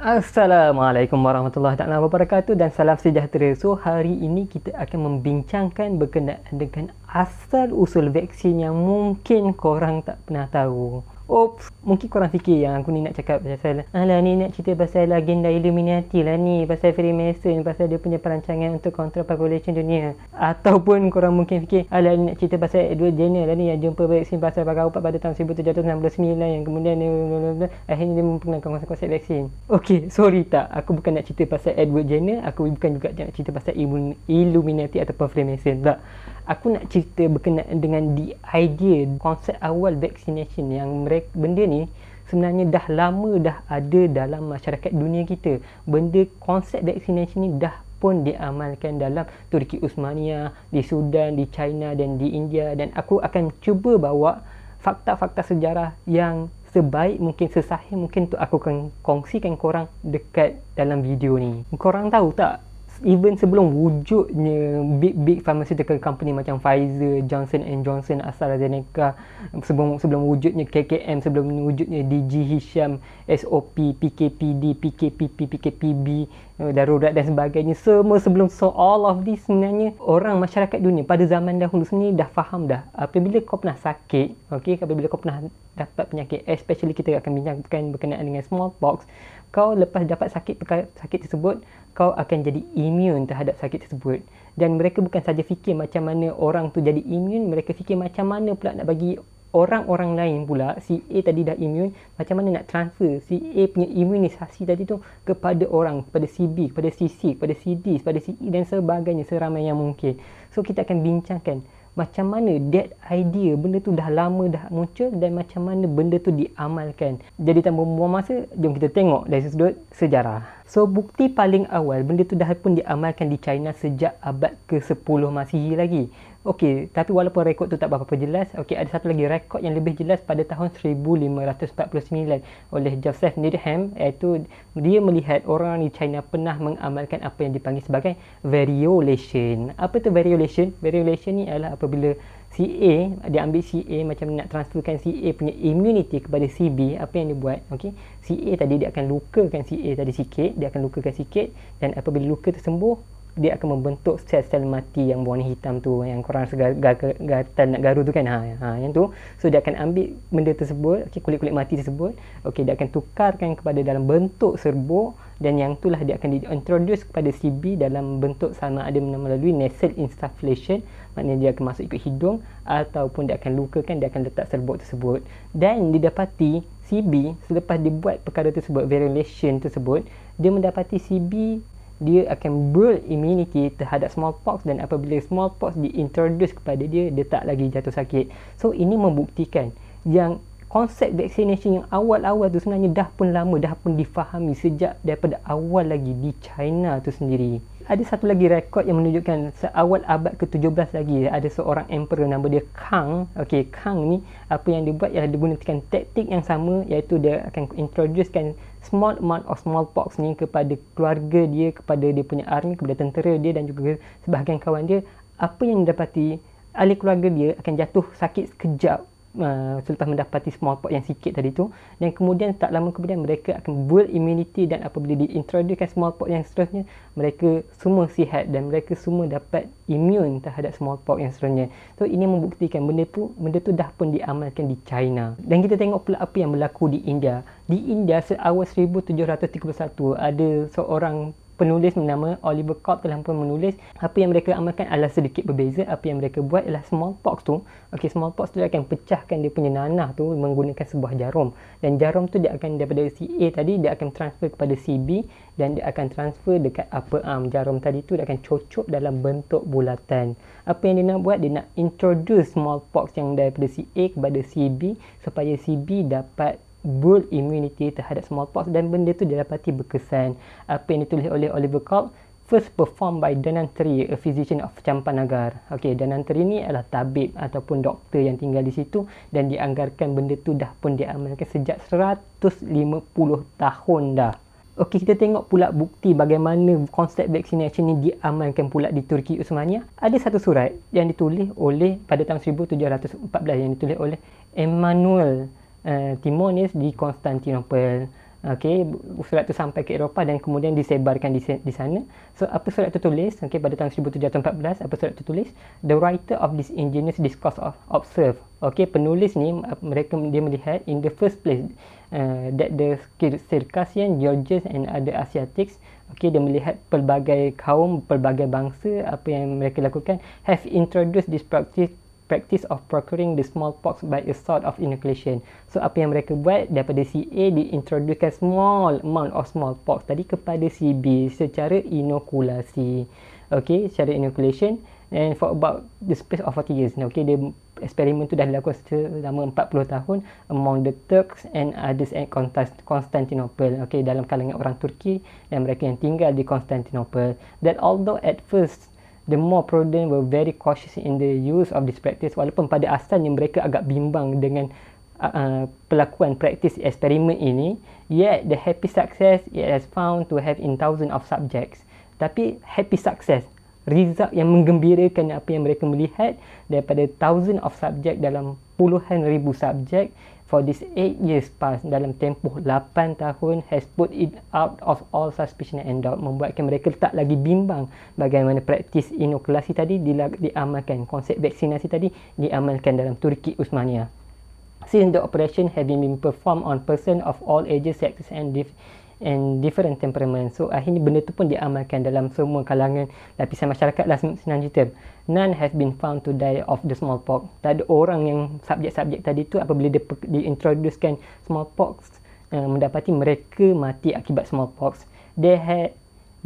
Assalamualaikum warahmatullahi taala wabarakatuh dan salam sejahtera. So hari ini kita akan membincangkan berkenaan dengan asal usul vaksin yang mungkin korang tak pernah tahu. Oops, mungkin korang fikir yang aku ni nak cakap pasal ni nak cerita pasal agenda Illuminati lah ni, pasal Freemason, pasal dia punya perancangan untuk kontrol population dunia. Ataupun korang mungkin fikir ni nak cerita pasal Edward Jenner lah ni yang jumpa vaksin pasal bakal ubat pada tahun 1769 yang kemudian akhirnya dia memperkenalkan konsep vaksin. Okey, sorry tak, aku bukan nak cerita pasal Edward Jenner, aku bukan juga nak cerita pasal Illuminati ataupun Freemason tak. Aku nak cerita berkenaan dengan the idea, konsep awal vaccination yang benda ni sebenarnya dah lama dah ada dalam masyarakat dunia kita. Benda konsep vaccination ni dah pun diamalkan dalam Turki Uthmaniyah, di Sudan, di China dan di India, dan aku akan cuba bawa fakta-fakta sejarah yang sebaik mungkin, sesahih mungkin untuk aku akan kongsikan korang dekat dalam video ni. Korang tahu tak, even sebelum wujudnya big pharmaceutical company macam Pfizer, Johnson & Johnson, AstraZeneca, sebelum wujudnya KKM, sebelum wujudnya DG Hisham, SOP, PKPD, PKPP, PKPB, darurat dan sebagainya, semua sebelum all of this, sebenarnya orang masyarakat dunia pada zaman dahulu sebenarnya dah faham dah apabila kau pernah sakit, apabila kau pernah dapat penyakit, especially kita akan bincangkan berkenaan dengan smallpox, kau lepas dapat sakit tersebut, kau akan jadi immune terhadap sakit tersebut. Dan mereka bukan saja fikir macam mana orang tu jadi immune, mereka fikir macam mana pula nak bagi orang-orang lain pula, si A tadi dah immune, macam mana nak transfer si A punya imunisasi tadi tu kepada orang, kepada si B, kepada si C, kepada si D, kepada si E dan sebagainya, seramai yang mungkin. So kita akan bincangkan macam mana that idea, benda tu dah lama dah muncul dan macam mana benda tu diamalkan. Jadi tanpa membuang masa, jom kita tengok dari sudut sejarah. So bukti paling awal, benda tu dah pun diamalkan di China sejak abad ke-10 Masihi lagi. Okey, tapi walaupun rekod tu tak berapa jelas, ada satu lagi rekod yang lebih jelas pada tahun 1549 oleh Joseph Needham, iaitu dia melihat orang di China pernah mengamalkan apa yang dipanggil sebagai variolation. Apa tu variolation? Variolation ni adalah apabila si A, dia ambil si A macam nak transferkan si A punya immunity kepada si B, apa yang dia buat? Si A tadi dia akan lukakan si A tadi sikit, dan apabila luka tersembuh, dia akan membentuk sel-sel mati yang berwarna hitam tu, yang korang rasa gatal nak garu tu kan, yang tu. So dia akan ambil benda tersebut, kulit-kulit mati tersebut, dia akan tukarkan kepada dalam bentuk serbuk, dan yang itulah dia akan diintroduce kepada si B dalam bentuk sama ada melalui nasal insufflation, maknanya dia akan masuk ikut hidung, ataupun dia akan lukakan, dia akan letak serbuk tersebut. Dan didapati si B selepas dibuat perkara tersebut, variolation tersebut, dia mendapati si B dia akan build immunity terhadap smallpox, dan apabila smallpox diintroduce kepada dia, dia tak lagi jatuh sakit. So ini membuktikan yang konsep vaccination yang awal-awal tu sebenarnya dah pun lama, dah pun difahami sejak daripada awal lagi di China tu sendiri. Ada satu lagi rekod yang menunjukkan seawal abad ke-17 lagi, ada seorang emperor nama dia Kang. Kang ni apa yang dia buat ialah dia gunakan taktik yang sama, iaitu dia akan introducekan small amount of smallpox ni kepada keluarga dia, kepada dia punya army, kepada tentera dia dan juga sebahagian kawan dia. Apa yang didapati, ahli keluarga dia akan jatuh sakit sekejap selepas mendapati smallpox yang sikit tadi tu, dan kemudian tak lama kemudian mereka akan build immunity, dan apabila diintroducekan smallpox yang seterusnya, mereka semua sihat dan mereka semua dapat immune terhadap smallpox yang seterusnya. So ini membuktikan benda tu dah pun diamalkan di China. Dan kita tengok pula apa yang berlaku di India. Di India seawal 1731 ada seorang penulis bernama Oliver Cowpe telah pun menulis apa yang mereka amalkan adalah sedikit berbeza. Apa yang mereka buat ialah smallpox tu, smallpox tu dia akan pecahkan dia punya nanah tu menggunakan sebuah jarum, dan jarum tu dia akan daripada si A tadi dia akan transfer kepada si B, dan dia akan transfer dekat upper arm. Jarum tadi tu dia akan cocok dalam bentuk bulatan. Apa yang dia nak buat, dia nak introduce smallpox yang daripada si A kepada si B supaya si B dapat build immunity terhadap smallpox, dan benda tu didapati berkesan. Apa yang ditulis oleh Oliver Cowpe, first performed by Dhanantari, a physician of Champanagar. Dhanantari ni adalah tabib ataupun doktor yang tinggal di situ, dan dianggarkan benda tu dah pun diamalkan sejak 150 tahun dah. Kita tengok pula bukti bagaimana konsep vaccination ni diamalkan pula di Turki Uthmaniyah. Ada satu surat yang ditulis oleh pada tahun 1714 yang ditulis oleh Emmanuel Timonis di Konstantinopel. Okey, surat tu sampai ke Eropah dan kemudian disebarkan di sana. So apa surat tu tulis? Okey, pada tahun 1714 apa surat tu tulis? The writer of this ingenious discourse observe. Okey, penulis ni dia melihat in the first place that the Circassian, Georgians and other Asiatics, okey, dia melihat pelbagai kaum, pelbagai bangsa, apa yang mereka lakukan, have introduced this practice of procuring the smallpox by a sort of inoculation. So apa yang mereka buat, daripada si A diintroducekan small amount of smallpox tadi kepada si B secara inokulasi. Okay, secara inoculation, and for about the space of 40 years. Okay, dia eksperimen tu dah dilakukan selama 40 tahun among the Turks and others at Constantinople. Okay, dalam kalangan orang Turki dan mereka yang tinggal di Constantinople. That although at first the more prudent were very cautious in the use of this practice, walaupun pada asalnya mereka agak bimbang dengan pelakuan praktis eksperimen ini, yet the happy success it has found to have in thousands of subjects. Tapi happy success, result yang menggembirakan apa yang mereka melihat daripada thousands of subject dalam puluhan ribu subjek for this 8 years past, dalam tempoh 8 tahun, has put it out of all suspicion and doubt, membuatkan mereka tak lagi bimbang bagaimana praktis inokulasi tadi diamalkan, konsep vaksinasi tadi diamalkan dalam Turki Uthmaniyah. Since the operation having been performed on person of all ages, sexes and different temperament. So akhirnya benda tu pun diamalkan dalam semua kalangan lapisan masyarakat lah, senang cerita. None have been found to die of the smallpox. Tak ada orang yang subjek-subjek tadi tu apabila diintroducekan smallpox mendapati mereka mati akibat smallpox. They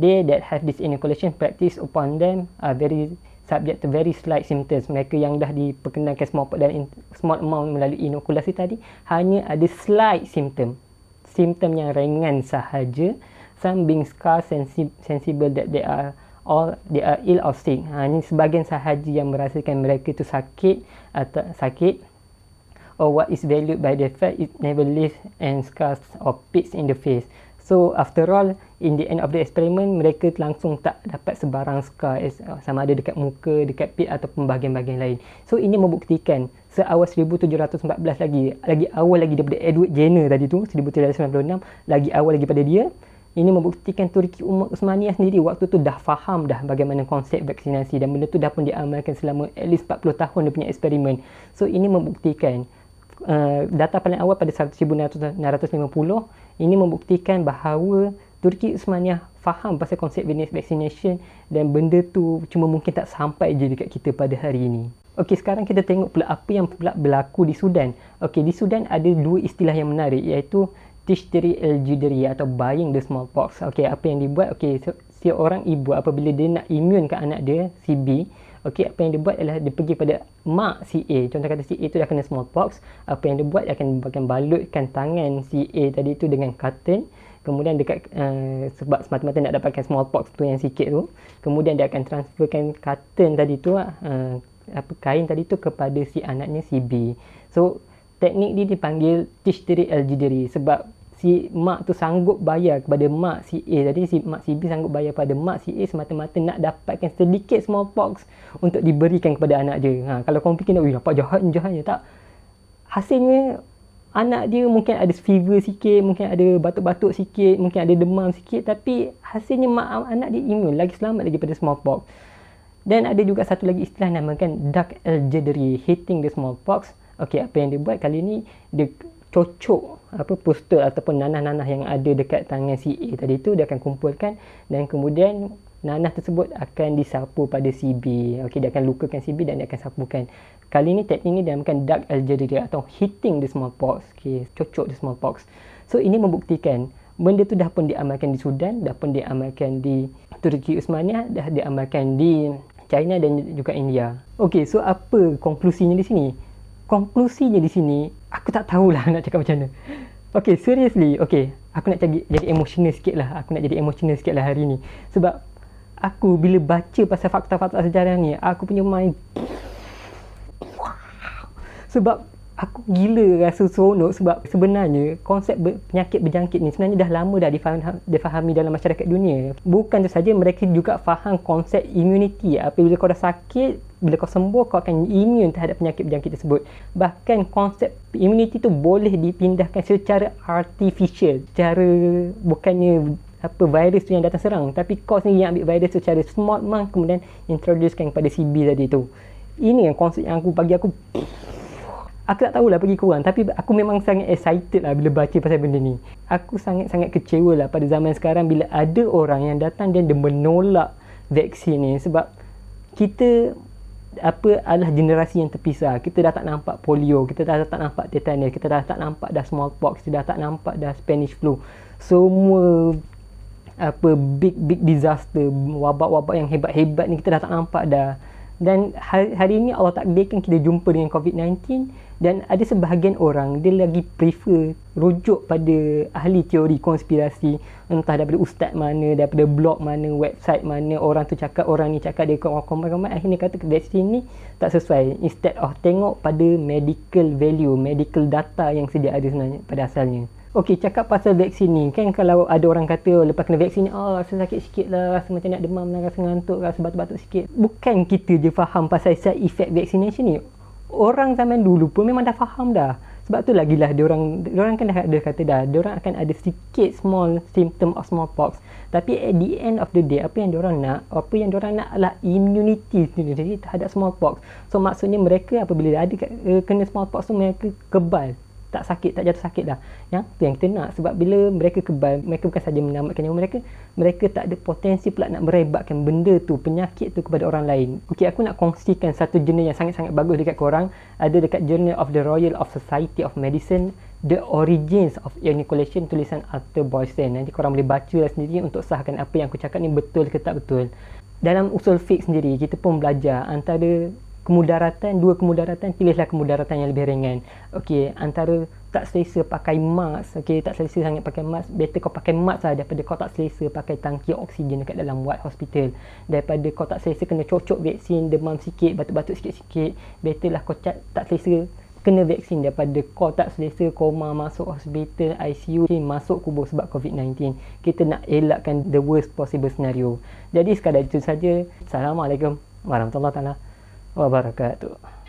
that have this inoculation practice upon them are very subject to very slight symptoms. Mereka yang dah diperkenalkan smallpox dan small amount melalui inokulasi tadi hanya ada slight symptom yang ringan sahaja. Some being scar sensible that they are ill or sick. Ini sebahagian sahaja yang merasakan mereka itu sakit atau sakit, or what is valued by the fact it never leaves and scars or pits in the face. So after all, in the end of the experiment, mereka langsung tak dapat sebarang scar, sama ada dekat muka, dekat pit ataupun bahagian-bahagian lain. So ini membuktikan seawal 1714 lagi awal lagi daripada Edward Jenner tadi tu, 1796, lagi awal lagi pada dia. Ini membuktikan Turki Uthmaniyah sendiri waktu tu dah faham dah bagaimana konsep vaksinasi, dan benda tu dah pun diamalkan selama at least 40 tahun dia punya eksperimen. So ini membuktikan data paling awal pada 1950, ini membuktikan bahawa Turki Uthmaniyah faham pasal konsep vaccination, dan benda tu cuma mungkin tak sampai je dekat kita pada hari ini. Okey, sekarang kita tengok pula apa yang pula berlaku di Sudan. Okey, di Sudan ada dua istilah yang menarik, iaitu Tishtiri al-Jidri atau buying the smallpox. Okey, apa yang dibuat? Okey, seorang ibu apabila dia nak imunkan anak dia, si B, okey, apa yang dia buat adalah dia pergi pada mak si A. Contoh kata si A tu dah kena smallpox, apa yang dia buat, dia akan balutkan tangan si A tadi tu dengan cotton. Kemudian dekat sebab semata-mata nak dapatkan smallpox tu yang sikit tu, kemudian dia akan transferkan cotton tadi tu, kain tadi tu kepada si anaknya si B. So teknik ni dipanggil Tishtiri al-Jidri, sebab si mak tu sanggup bayar kepada mak si A tadi, si mak si B sanggup bayar pada mak si A semata-mata nak dapatkan sedikit smallpox untuk diberikan kepada anak dia. Kalau korang fikir, nampak jahatnya, tak. Hasilnya anak dia mungkin ada fever sikit, mungkin ada batuk-batuk sikit, mungkin ada demam sikit, tapi hasilnya anak dia imun, lagi selamat lagi pada smallpox. Dan ada juga satu lagi istilah namakan Dak al-Jadri, hitting the smallpox. Okey, apa yang dia buat kali ni, dia cocok poster ataupun nanah-nanah yang ada dekat tangan si A tadi tu, dia akan kumpulkan dan kemudian nanah tersebut akan disapu pada si B. Okey, dia akan lukakan si B dan dia akan sapukan. Kali ni teknik ni dinamakan Dak al-Jadri atau hitting the smallpox. Okey, cocok the smallpox. So ini membuktikan benda tu dah pun diamalkan di Sudan, dah pun diamalkan di Turki Uthmaniyah, dah diamalkan di China dan juga India. Okey, so apa konklusinya di sini? Konklusinya di sini, aku tak tahulah nak cakap macam mana. Okey, seriously, okey, aku nak jadi emotional sikit lah. Hari ni. Sebab aku bila baca pasal fakta-fakta sejarah ni, aku punya mind, sebab aku gila rasa seronok sebab sebenarnya konsep penyakit berjangkit ni sebenarnya dah lama dah difahami dalam masyarakat dunia. Bukan tu saja, mereka juga faham konsep immunity. Apabila kau dah sakit, bila kau sembuh, kau akan immune terhadap penyakit berjangkit tersebut. Bahkan konsep immunity tu boleh dipindahkan secara artificial, secara bukannya virus tu yang datang serang, tapi kau sendiri yang ambil virus tu secara smart man, kemudian introducekan kepada CB tadi tu. Ini yang konsep yang bagi aku tak tahulah bagi korang, tapi aku memang sangat excited lah bila baca pasal benda ni. Aku sangat-sangat kecewa lah pada zaman sekarang bila ada orang yang datang dan dia menolak vaksin ni, sebab kita adalah generasi yang terpisah. Kita dah tak nampak polio, kita dah tak nampak tetanus, kita dah tak nampak dah smallpox, kita dah tak nampak dah Spanish flu. Semua big disaster, wabak-wabak yang hebat-hebat ni kita dah tak nampak dah. Dan hari ini Allah takdirkan kita jumpa dengan COVID-19, dan ada sebahagian orang dia lagi prefer rujuk pada ahli teori konspirasi, entah daripada ustaz mana, daripada blog mana, website mana, orang tu cakap, orang ni cakap, dia komen, akhirnya kata vaksin ni tak sesuai, instead of tengok pada medical value, medical data yang sedia ada sebenarnya pada asalnya. Okey, cakap pasal vaksin ni kan, kalau ada orang kata lepas kena vaksin ni, rasa sakit sikit lah, rasa macam nak demam, rasa ngantuk, rasa batuk-batuk sikit. Bukan kita je faham pasal side effect vaccination ni. Orang zaman dulu pun memang dah faham dah. Sebab tu lagilah diorang kan dah ada kata dah, diorang akan ada sikit small symptom of smallpox. Tapi at the end of the day, apa yang diorang nak adalah immunity sendiri terhadap smallpox. So maksudnya mereka apabila ada kena smallpox tu, mereka kebal, tak sakit, tak jatuh sakit dah. Yang tu yang kita nak. Sebab bila mereka kebal, mereka bukan saja menyelamatkan nyawa mereka tak ada potensi pula nak merebakkan benda tu, penyakit tu kepada orang lain. Okey, aku nak kongsikan satu jurnal yang sangat-sangat bagus dekat korang. Ada dekat Journal of the Royal of Society of Medicine, The Origins of Inoculation, tulisan Arthur Boysen. Nanti korang boleh baca lah sendiri untuk sahkan apa yang aku cakap ni betul ke tak betul. Dalam usul fiqh sendiri, kita pun belajar antara dua kemudaratan, pilihlah kemudaratan yang lebih ringan. Okey, antara tak selesa pakai mask, tak selesa sangat pakai mask, better kau pakai mask lah daripada kau tak selesa pakai tangki oksigen dekat dalam ward hospital. Daripada kau tak selesa kena cocok vaksin, demam sikit, batuk-batuk sikit-sikit, better lah kau tak selesa kena vaksin daripada kau tak selesa koma, masuk hospital, ICU, masuk kubur sebab COVID-19. Kita nak elakkan the worst possible scenario. Jadi sekadar itu saja. Assalamualaikum warahmatullahi wabarakatuh.